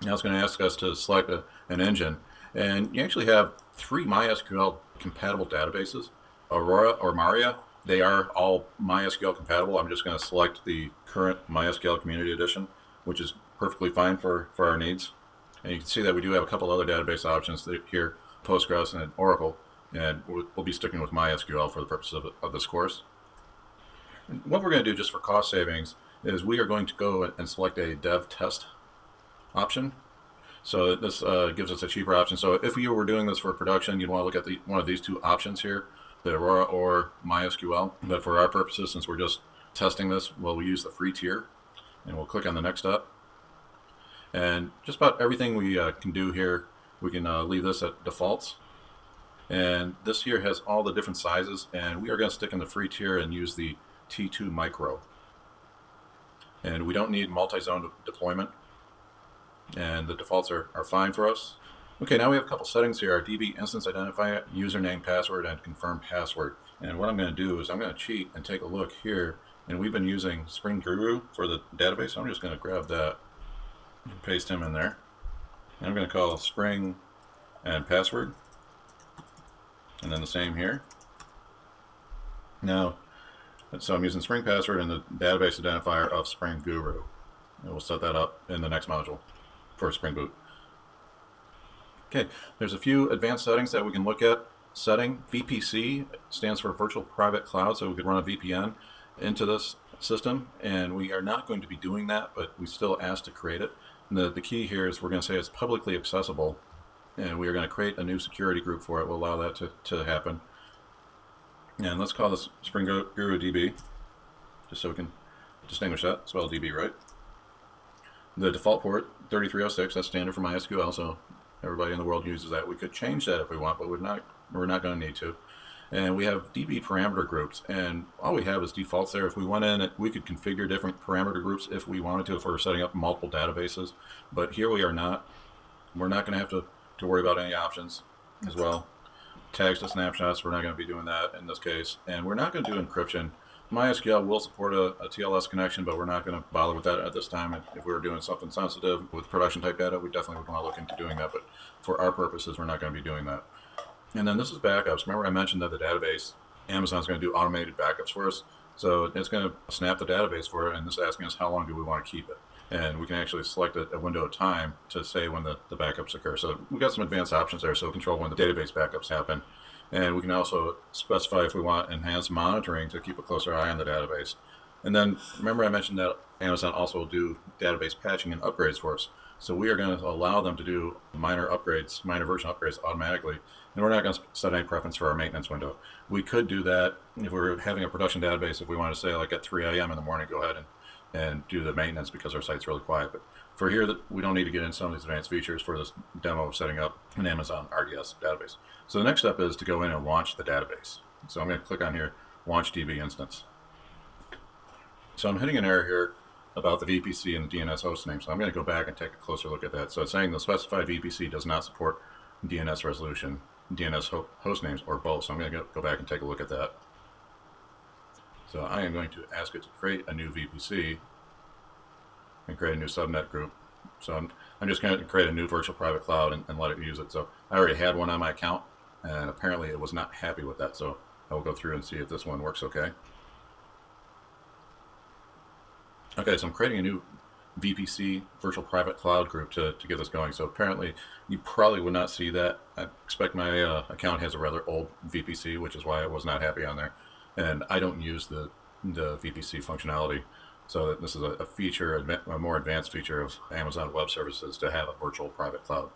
Now it's going to ask us to select an engine, and you actually have three MySQL compatible databases. Aurora or Maria, they are all MySQL compatible. I'm just going to select the current MySQL Community Edition, which is perfectly fine for our needs. And you can see that we do have a couple other database options here, Postgres and Oracle, and we'll be sticking with MySQL for the purpose of this course. And what we're going to do just for cost savings is we are going to go and select a dev test option. So this gives us a cheaper option. So if you were doing this for production, you'd want to look at one of these two options here, the Aurora or MySQL. But for our purposes, since we're just testing this, well, we use the free tier, and we'll click on the next step. And just about everything we can do here, we can leave this at defaults. And this here has all the different sizes, and we are going to stick in the free tier and use the T2 Micro. And we don't need multi-zone deployment, and the defaults are fine for us. Okay, now we have a couple settings here. Our DB instance identifier, username, password, and confirm password. And what I'm going to do is I'm going to cheat and take a look here. And we've been using Spring Guru for the database, so I'm just going to grab that and paste him in there. And I'm going to call Spring and password. And then the same here. Now, so I'm using Spring password and the database identifier of Spring Guru. And we'll set that up in the next module for Spring Boot. Okay, there's a few advanced settings that we can look at. Setting VPC stands for Virtual Private Cloud, so we could run a VPN into this system, and we are not going to be doing that, but we still asked to create it. And the key here is we're going to say it's publicly accessible, and we are going to create a new security group for it. We'll allow that to happen. And let's call this Spring Guru DB, just so we can distinguish that. Spell DB right. The default port 3306, that's standard for MySQL, so everybody in the world uses that. We could change that if we want, but we're not going to need to. And we have DB parameter groups, and all we have is defaults there. If we went in, we could configure different parameter groups if we wanted to, if we're setting up multiple databases. But here we are not. We're not going to have to worry about any options as well. Tags to snapshots, we're not going to be doing that in this case. And we're not going to do encryption. MySQL will support a TLS connection, but we're not going to bother with that at this time. If we were doing something sensitive with production type data, we definitely would want to look into doing that, but for our purposes, we're not going to be doing that. And then this is backups. Remember I mentioned that the database, Amazon's going to do automated backups for us. So it's going to snap the database for it, and this is asking us how long do we want to keep it. And we can actually select a window of time to say when the backups occur. So we've got some advanced options there, so we control when the database backups happen. And we can also specify if we want enhanced monitoring to keep a closer eye on the database. And then remember I mentioned that Amazon also will do database patching and upgrades for us. So we are going to allow them to do minor upgrades, minor version upgrades automatically. And we're not going to set any preference for our maintenance window. We could do that if we were having a production database, if we want to say like at 3 a.m. in the morning, go ahead and do the maintenance because our site's really quiet. But for here, we don't need to get into some of these advanced features for this demo of setting up an Amazon RDS database. So the next step is to go in and launch the database. So I'm going to click on here, Launch DB Instance. So I'm hitting an error here about the VPC and the DNS host name. So I'm going to go back and take a closer look at that. So it's saying the specified VPC does not support DNS resolution, DNS host names, or both. So I'm going to go back and take a look at that. So I am going to ask it to create a new VPC and create a new subnet group. So I'm just going to create a new virtual private cloud and let it use it. So I already had one on my account, and apparently it was not happy with that. So I will go through and see if this one works okay. Okay, so I'm creating a new VPC, virtual private cloud group to get this going. So apparently you probably would not see that. I expect my account has a rather old VPC, which is why I was not happy on there. And I don't use the VPC functionality. So this is a feature, a more advanced feature of Amazon Web Services to have a virtual private cloud.